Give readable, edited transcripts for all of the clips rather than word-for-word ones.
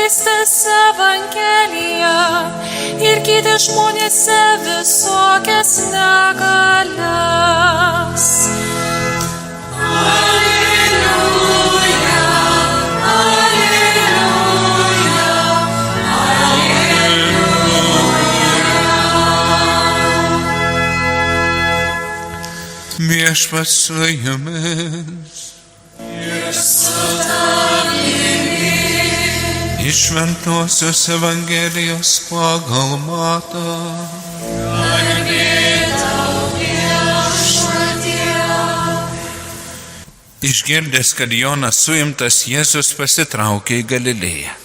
skleistis Evangeliją ir gydyti žmonėse visokias negalias. Alleluja, alleluja, alleluja. Viešpats su jumis. Iš Šventosios Evangelijos pagal Matą. Išgirdęs, kad Jonas suimtas, Jėzus pasitraukė į Galilėją.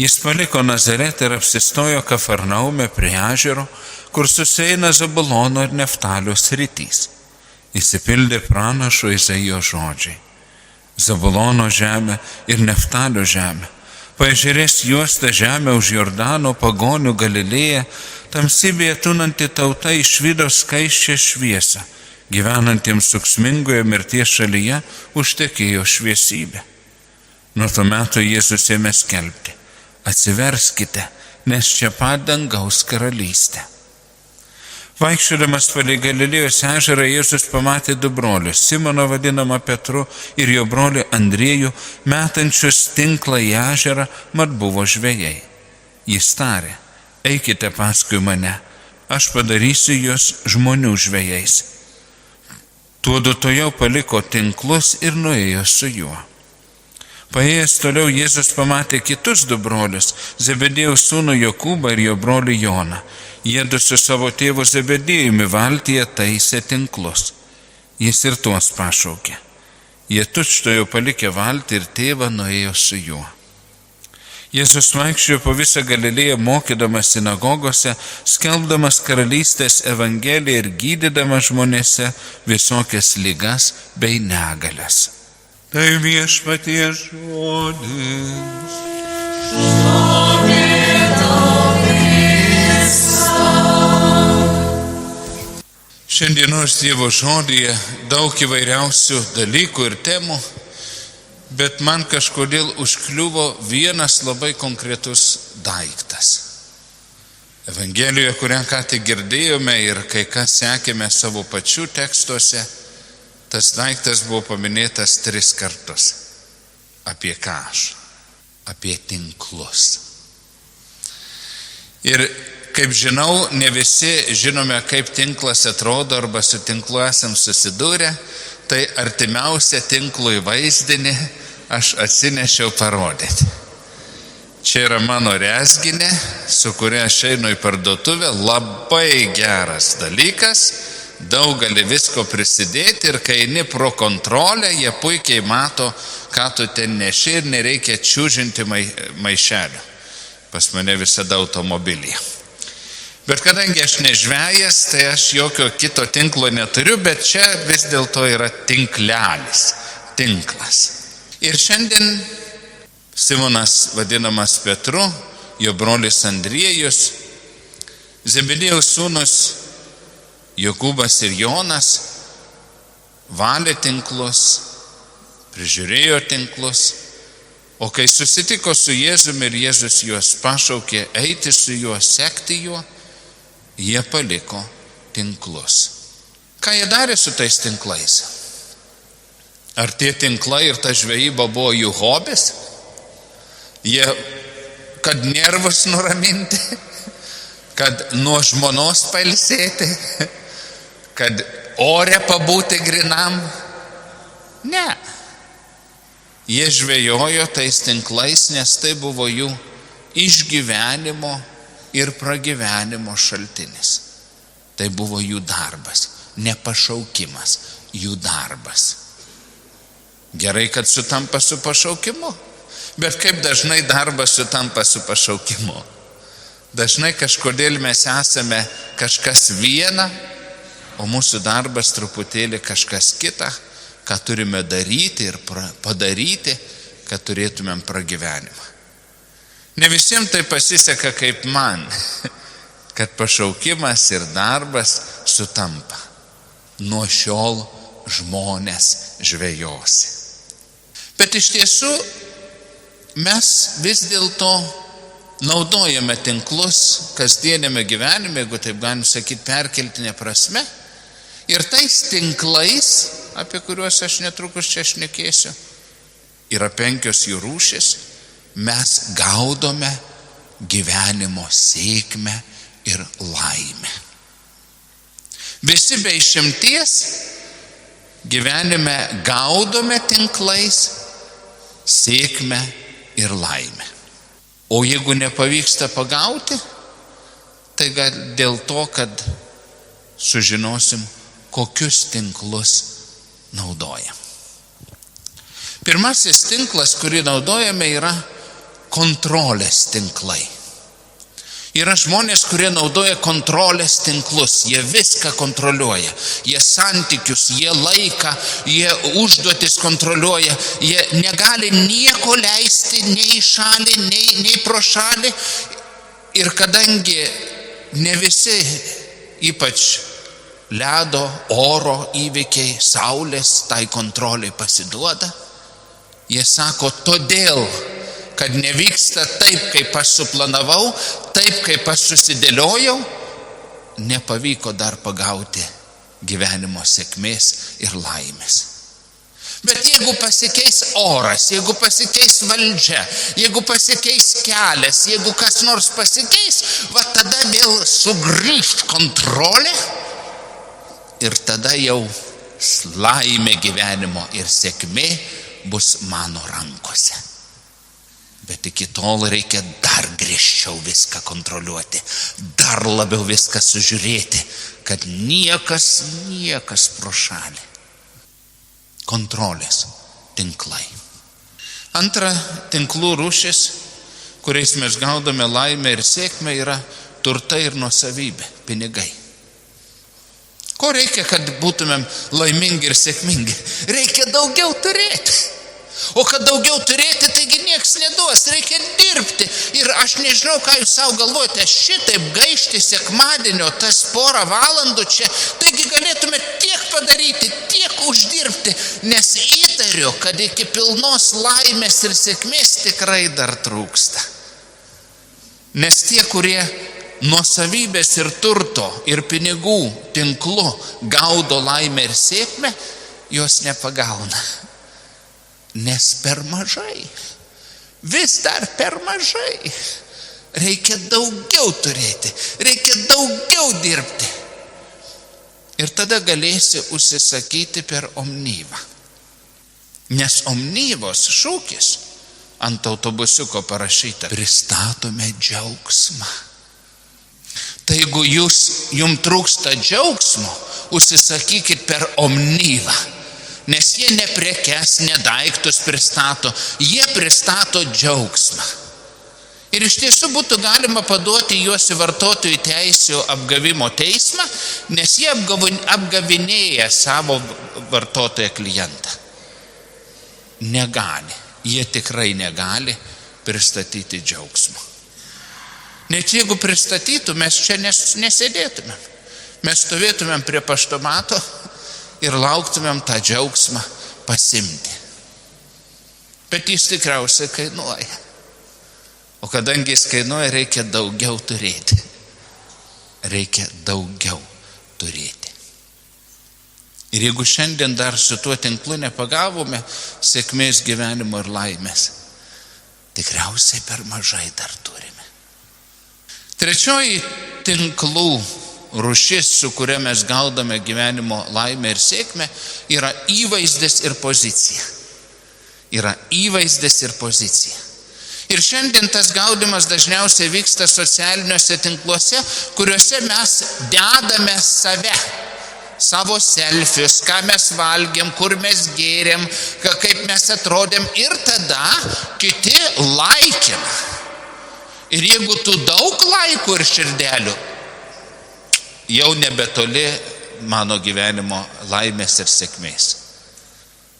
Jis paliko Nazaretą ir apsistojo Kafarnaume prie ežero, kur susieina Zabulono ir Neftalio sritys. Išsipildė pranašo Izaijo žodžiai. Zabulono žemė ir Neftalio žemė, paežerės juosta žemė už Jordano, pagonių Galilėja, tamsybėje tūnanti tauta išvydo skaisčią šviesą, gyvenantiems suksmingoje mirties šalyje užtekėjo šviesybė. Nuo to meto Jėzus ėmė skelbti: atsiverskite, nes čia pat dangaus karalystė. Vaikščiodamas palei Galilėjos ežerą, Jėzus pamatė du brolius, Simoną vadinamą Petru ir jo brolį Andriejų, metančius tinklą į ežerą, mat buvo žvejai. Jis tarė: eikite paskui mane, aš padarysiu jūs žmonių žvejais. Tuodu tojau paliko tinklus ir nuėjo su juo. Paėjęs toliau, Jėzus pamatė kitus du brolius, Zebedėjaus sūnų Jokūbą ir jo brolį Joną. Jiedu su savo tėvu Zebedėjumi valtyje taisė tinklus. Jis ir tuos pašaukė. Jie tučtojo palikę valtį ir tėvą nuėjo su juo. Jėzus vaikščiojo po visą Galilėją, mokydamas sinagogose, skelbdamas karalystės evangeliją ir gydydamas žmonėse visokias ligas bei negalias. Tai viešpaties žodis. Šiandienos Dievo žodyje daug įvairiausių dalykų ir temų, bet man kažkodėl užkliuvo vienas labai konkretus daiktas. Evangelijoje, kurią ką tik girdėjome ir kai kas sekėme savo pačių tekstuose, tas daiktas buvo paminėtas 3 kartus. Apie ką aš? Apie tinklus. Ir kaip žinau, ne visi žinome, kaip tinklas atrodo arba su tinklu esam susidūrę, tai artimiausią tinklui vaizdinį aš atsinešiau parodyti. Čia yra mano rezginė, su kuria aš einu į parduotuvę, labai geras dalykas, daug gali visko prisidėti ir kai eini pro kontrolę, jie puikiai mato, ką tu ten neši ir nereikia čiūžinti maišelio. Pas mane visada automobilyje. Bet kadangi aš nežvejas, tai aš jokio kito tinklo neturiu, bet čia vis dėlto yra tinklelis, tinklas. Ir šiandien Simonas vadinamas Petru, jo brolis Andriejus, Zebedėjaus sūnus Jokūbas ir Jonas valė tinklus, prižiūrėjo tinklus, o kai susitiko su Jėzumi ir Jėzus juos pašaukė eiti su juo, sekti juo, jie paliko tinklus. Ką jie darė su tais tinklais? Ar tie tinklai ir ta žvejyba buvo jų hobis? Jie, kad nervus nuraminti, kad nuo žmonos pailsėti, kad ore pabūti grinam? Ne. Jie žvejojo tais tinklais, nes tai buvo jų išgyvenimo ir pragyvenimo šaltinis. Tai buvo jų darbas, ne pašaukimas, jų darbas. Gerai, kad sutampa su pašaukimu, bet kaip dažnai darbas sutampa su pašaukimu? Dažnai kažkodėl mes esame kažkas viena, o mūsų darbas truputėlį kažkas kita, ką turime daryti ir padaryti, kad turėtumėm pragyvenimą. Ne visiems tai pasiseka kaip man, kad pašaukimas ir darbas sutampa. Nuo šiol žmonės žvejosi. Bet iš tiesų mes vis dėlto naudojame tinklus kasdienėme gyvenime, jeigu taip galim sakyti, perkeltinė prasme. Ir tais tinklais, apie kuriuos aš netrukus čia šnekėsiu, yra 5 jų rūšis, mes gaudome gyvenimo sėkmę ir laimę. Visi be išimties gyvenime gaudome tinklais sėkmę ir laimę. O jeigu nepavyksta pagauti, tai gal dėl to, kad sužinosim, kokius tinklus naudojam. Pirmasis tinklas, kurį naudojame, yra kontrolės tinklai. Yra žmonės, kurie naudoja kontrolės tinklus, jie viską kontroliuoja, jie santykius, jie laiką, jie užduotis kontroliuoja, jie negali nieko leisti nei į šalį, nei pro šalį. Ir kadangi ne visi, ypač ledo, oro įvykiai, saulės, tai kontroliai pasiduoda, jie sako, todėl, kad nevyksta taip, kaip aš suplanavau, taip, kaip aš susidėliojau, nepavyko dar pagauti gyvenimo sėkmės ir laimės. Bet jeigu pasikeis oras, jeigu pasikeis valdžia, jeigu pasikeis kelias, jeigu kas nors pasikeis, va tada vėl sugrįžt kontrolė ir tada jau laimė gyvenimo ir sėkmė bus mano rankose. Bet iki tol reikia dar griežčiau viską kontroliuoti, dar labiau viską sužiūrėti, kad niekas pro šalį. Kontrolės tinklai. Antra tinklų rūšis, kuriais mes gaudome laimę ir sėkmę, yra turtai ir nuosavybė, pinigai. Ko reikia, kad būtumėm laimingi ir sėkmingi? Reikia daugiau turėti. O kad daugiau turėti, taigi nieks neduos, reikia dirbti. Ir aš nežinau, ką jūs savo galvojate, šitaip gaišti sekmadienio tas 4 valandų čia, taigi galėtume tiek padaryti, tiek uždirbti, nes įtariu, kad iki pilnos laimės ir sėkmės tikrai dar trūksta. Nes tie, kurie nuosavybės ir turto ir pinigų tinklu gaudo laimę ir sėkmę, jos nepagauna. Nes per mažai, vis dar per mažai. Reikia daugiau turėti, reikia daugiau dirbti. Ir tada galėsi užsisakyti per Omnivą. Nes Omnivos šūkis ant autobusiuko parašyta: pristatome džiaugsmą. Tai jeigu jums trūksta džiaugsmo, užsisakykit per Omnivą. Nes jie ne prekes, ne daiktus pristato, jie pristato džiaugsmą. Ir iš tiesų būtų galima paduoti juos į vartotojų teisių apgavimo teismą, nes jie apgavinėja savo vartotoją klientą. Negali, jie tikrai negali pristatyti džiaugsmo. Net jeigu pristatytų, mes čia nesėdėtumėm. Mes stovėtumėm prie paštomato ir lauktumėm tą džiaugsmą pasimti. Bet jis tikriausiai kainuoja. O kadangi jis kainuoja, reikia daugiau turėti. Reikia daugiau turėti. Ir jeigu šiandien dar su tuo tinklu nepagavome sėkmės gyvenimo ir laimės, tikriausiai per mažai dar turime. Trečioji tinklų rūšis, su kuria mes gaudame gyvenimo laimę ir sėkmę, yra įvaizdis ir pozicija. Yra įvaizdis ir pozicija. Ir šiandien tas gaudimas dažniausiai vyksta socialiniuose tinkluose, kuriuose mes dedame save, savo selfius, ką mes valgėm, kur mes gėrėm, kaip mes atrodėm, ir tada kiti laikina. Ir jeigu tu daug laikų ir širdelių, jau nebetoli mano gyvenimo laimės ir sėkmės.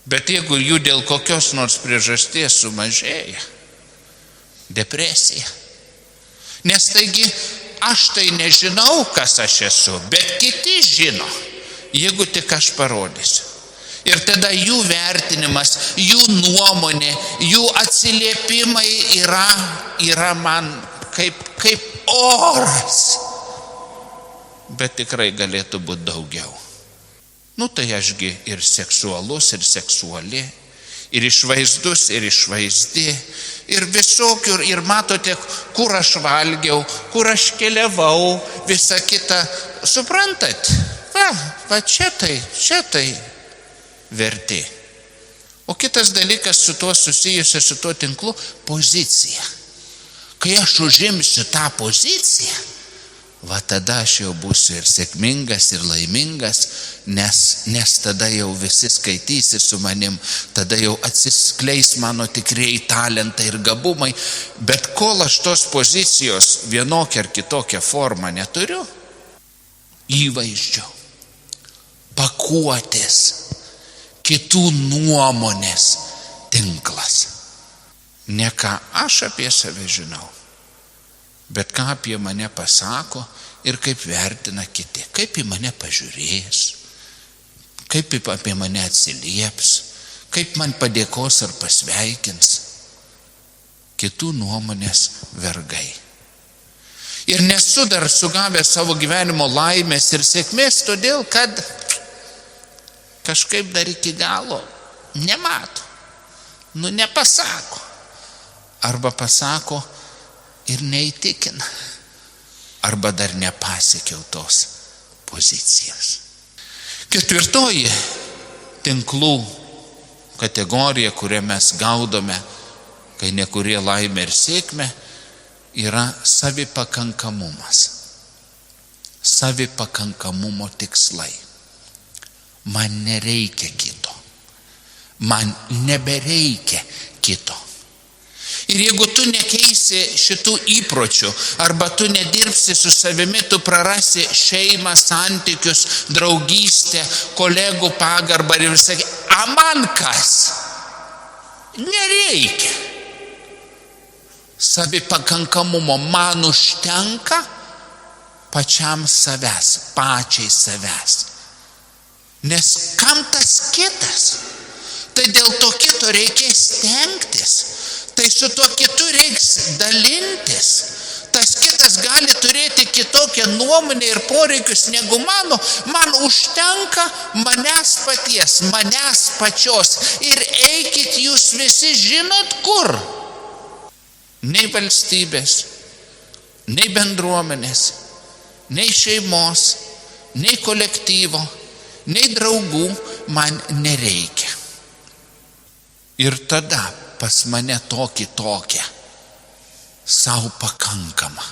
Bet jeigu jų dėl kokios nors priežasties sumažėja, depresija. Nes taigi aš tai nežinau, kas aš esu, bet kiti žino, jeigu tik aš parodysiu. Ir tada jų vertinimas, jų nuomonė, jų atsiliepimai yra man kaip oras. Bet tikrai galėtų būti daugiau. Tai ašgi ir seksualus, ir seksuali, ir išvaizdus, ir išvaizdi, ir visokių, ir matote, kur aš valgiau, kur aš keliavau, visa kita. Suprantat? Va čia tai vertė. O kitas dalykas su tuo susijusi, su tuo tinklu, pozicija. Kai aš užimsiu tą poziciją, va tada aš jau būsiu ir sėkmingas, ir laimingas, nes tada jau visi skaitysi su manim, tada jau atsiskleis mano tikrieji talentai ir gabumai. Bet kol aš tos pozicijos vienokią ar kitokią formą neturiu, įvaizdžio, pakuotės, kitų nuomonės tinklas. Ne ką aš apie save žinau, bet ką apie mane pasako ir kaip vertina kiti, kaip į mane pažiūrės, kaip apie mane atsilieps, kaip man padėkos ar pasveikins. Kitų nuomonės vergai. Ir nesu dar sugavęs savo gyvenimo laimės ir sėkmės, todėl kad kažkaip dar iki galo nemato, nepasako. Arba pasako ir neįtikina, arba dar nepasiekiau tos pozicijos. Ketvirtoji tinklų kategorija, kurią mes gaudome, kai nekurie laimė ir sėkmė, yra savipakankamumas. Savipakankamumo tikslai. Man nereikia kito. Man nebereikia kito. Ir jeigu tu nekeisi šitų įpročių, arba tu nedirbsi su savimi, tu prarasi šeimą, santykius, draugystę, kolegų pagarbą ir visą. Man kas? Nereikia. Savipakankamumo man užtenka pačiam savęs, pačiai savęs. Nes kam tas kitas? Tai dėl to kito reikia stengtis. Tai su tuo kitu reiks dalintis. Tas kitas gali turėti kitokią nuomonę ir poreikius negu mano. Man užtenka manęs paties, manęs pačios. Ir eikit jūs visi žinot kur. Nei valstybės, nei bendruomenės, nei šeimos, nei kolektyvo, nei draugų man nereikia. Ir tada pas mane tokia, sau pakankama.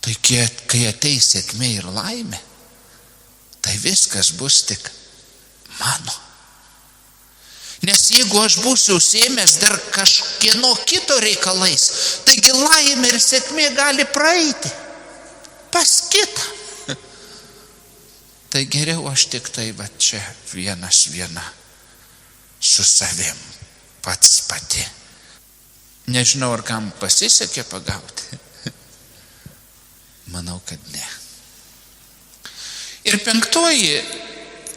Tai kai ateis sėkmė ir laimė, tai viskas bus tik mano. Nes jeigu aš būsiu užsiėmęs dar kažkieno kito reikalais, taigi laimė ir sėkmė gali praeiti pas kitą. Tai geriau aš tik tai va čia viena su savim. Pati. Nežinau, ar kam pasisekė pagauti. Manau, kad ne. Ir penktoji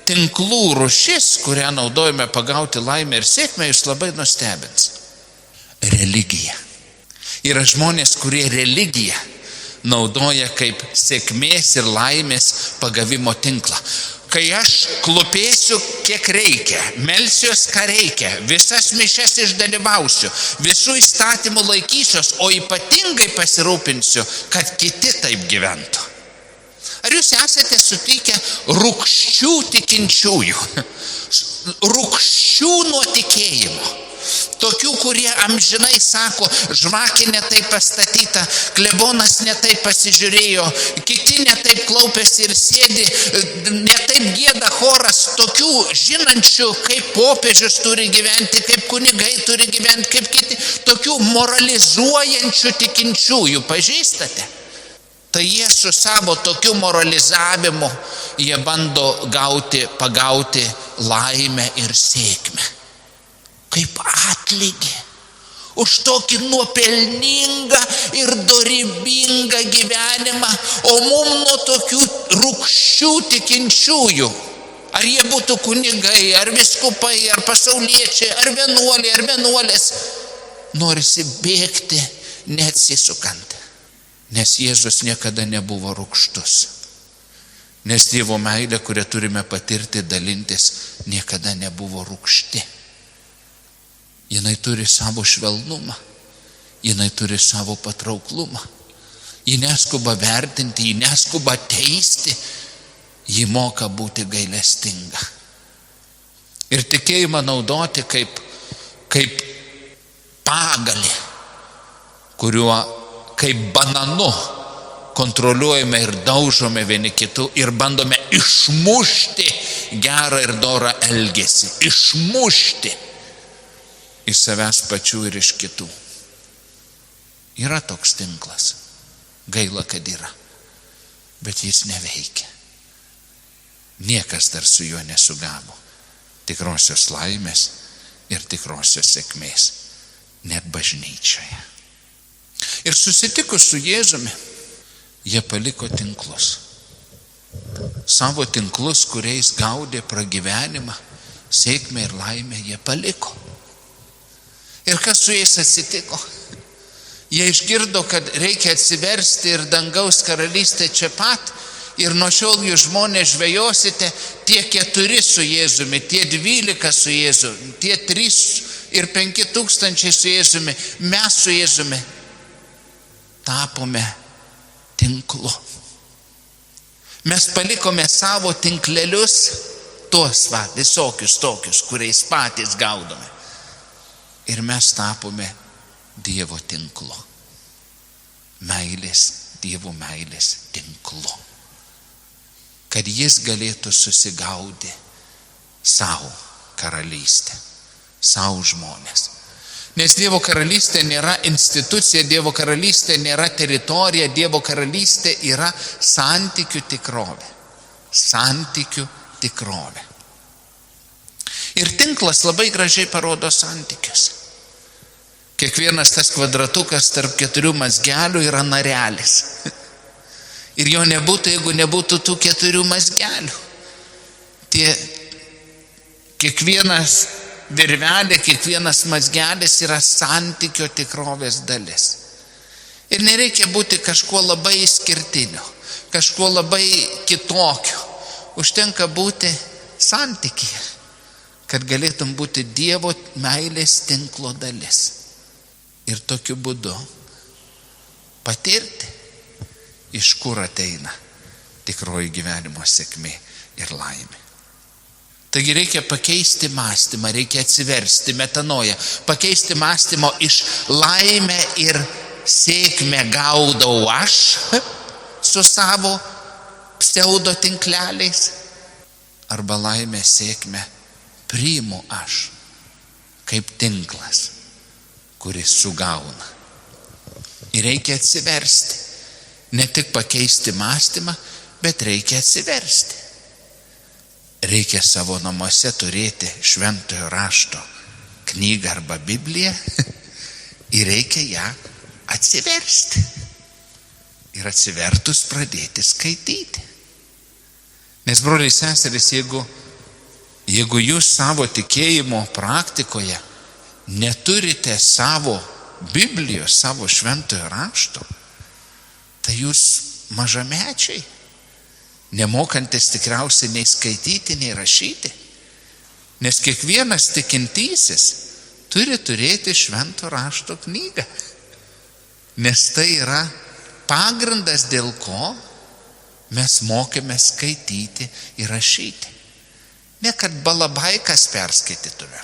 tinklų rūšis, kurią naudojame pagauti laimę ir sėkmę, jūs labai nustebins. Religija. Yra žmonės, kurie religiją naudoja kaip sėkmės ir laimės pagavimo tinklą. Kai aš klupėsiu kiek reikia, melsiuos ką reikia, visas mišias išdalyvausiu, visų įstatymų laikysiuos, o ypatingai pasirūpinsiu, kad kiti taip gyventų. Ar jūs esate sutikę rūgščių tikinčiųjų? Rūgščių nuo tikėjimo. Tokių, kurie amžinai sako, žvakė ne taip pastatyta, klebonas ne taip pasižiūrėjo, kiti ne taip klaupėsi ir sėdi, ne taip gieda choras. Tokių žinančių, kaip popiežius turi gyventi, kaip kunigai turi gyventi, kaip kiti, tokių moralizuojančių tikinčiųjų, pažįstate? Tai jie su savo tokiu moralizavimu, jie bando pagauti laimę ir sėkmę. Kaip atlygį už tokį nuopelningą ir dorybingą gyvenimą, o mums nuo tokių rūgščių tikinčiųjų ar jie būtų kunigai, ar vyskupai, ar pasauliečiai, ar vienuoliai, ar vienuolės, norisi bėgti neatsisukant, nes Jėzus niekada nebuvo rūgštus, nes Dievo meilė, kurią turime patirti, dalintis, niekada nebuvo rūgšti. Jinai turi savo švelnumą, jinai turi savo patrauklumą, ji neskuba vertinti, ji neskuba teisti, ji moka būti gailestinga. Ir tikėjimą naudoti kaip pagalį, kuriuo kaip bananu kontroliuojame ir daužome vieni kitų ir bandome išmušti gerą ir dorą elgesį, išmušti iš savęs pačių ir iš kitų. Yra toks tinklas, gaila, kad yra, bet jis neveikia. Niekas dar su juo nesugavo tikrosios laimės ir tikrosios sėkmės, net bažnyčioje. Ir susitikus su Jėzumi, jie paliko tinklus. Savo tinklus, kuriais gaudė pragyvenimą, sėkmę ir laimę, jie paliko. Ir kas su jais atsitiko? Jie išgirdo, kad reikia atsiversti ir dangaus karalystė čia pat. Ir nuo šiol jūs žmonės žvejosite, tie 4 su Jėzumi, tie 12 su Jėzumi, tie 3 ir 5 tūkstančiai su Jėzumi, mes su Jėzumi tapome tinklu. Mes palikome savo tinklelius, tuos visokius tokius, kuriais patys gaudome. Ir mes tapome Dievo tinklu. Dievo meilės tinklu. Kad jis galėtų susigauti savo karalystę, savo žmonės. Nes Dievo karalystė nėra institucija, Dievo karalystė nėra teritorija, Dievo karalystė yra santykių tikrovė. Santykių tikrovė. Ir tinklas labai gražiai parodo santykius. Kiekvienas tas kvadratukas tarp 4 mazgelių yra narelis. Ir jo nebūtų, jeigu nebūtų tų 4 mazgelių. Kiekvienas virvelė, kiekvienas mazgelis yra santykio tikrovės dalis. Ir nereikia būti kažkuo labai išskirtinio, kažkuo labai kitokio. Užtenka būti santykyje, kad galėtum būti Dievo meilės tinklo dalis. Ir tokiu būdu patirti, iš kur ateina tikroji gyvenimo sėkmė ir laimė. Taigi reikia pakeisti mąstymą, reikia atsiversti metanoją, pakeisti mąstymo iš laimę ir sėkmę gaudau aš su savo pseudo tinkleliais, arba laimę sėkmę priimu aš kaip tinklas, kuris sugauna. Ir reikia atsiversti. Ne tik pakeisti mąstymą, bet reikia atsiversti. Reikia savo namuose turėti šventojo rašto knygą arba Bibliją ir reikia ją atsiversti. Ir atsivertus pradėti skaityti. Nes, broliai seserys, jeigu jūs savo tikėjimo praktikoje neturite savo Biblijos, savo šventojo rašto, tai jūs mažamečiai, nemokantis tikriausiai nei skaityti, nei rašyti. Nes kiekvienas tikintysis turi turėti švento rašto knygą. Nes tai yra pagrindas, dėl ko mes mokėme skaityti ir rašyti. Ne kad balabaikas perskaitytume,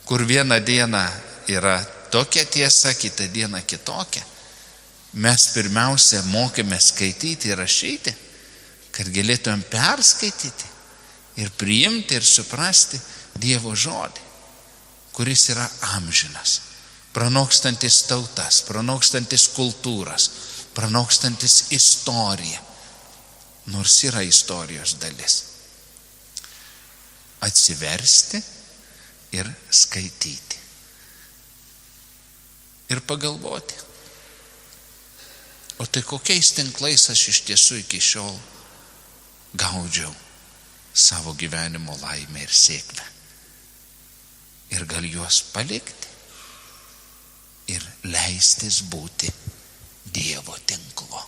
kur vieną dieną yra tokia tiesa, kitą dieną kitokia. Mes pirmiausia mokėme skaityti ir rašyti, kad galėtumėm perskaityti ir priimti ir suprasti Dievo žodį, kuris yra amžinas, pranokstantis tautas, pranokstantis kultūras, pranokstantis istoriją, nors yra istorijos dalis. Atsiversti ir skaityti. Ir pagalvoti, o tai kokiais tinklais aš iš tiesų iki šiol gaudžiau savo gyvenimo laimę ir sėkmę. Ir gal juos palikti ir leistis būti Dievo tinklu.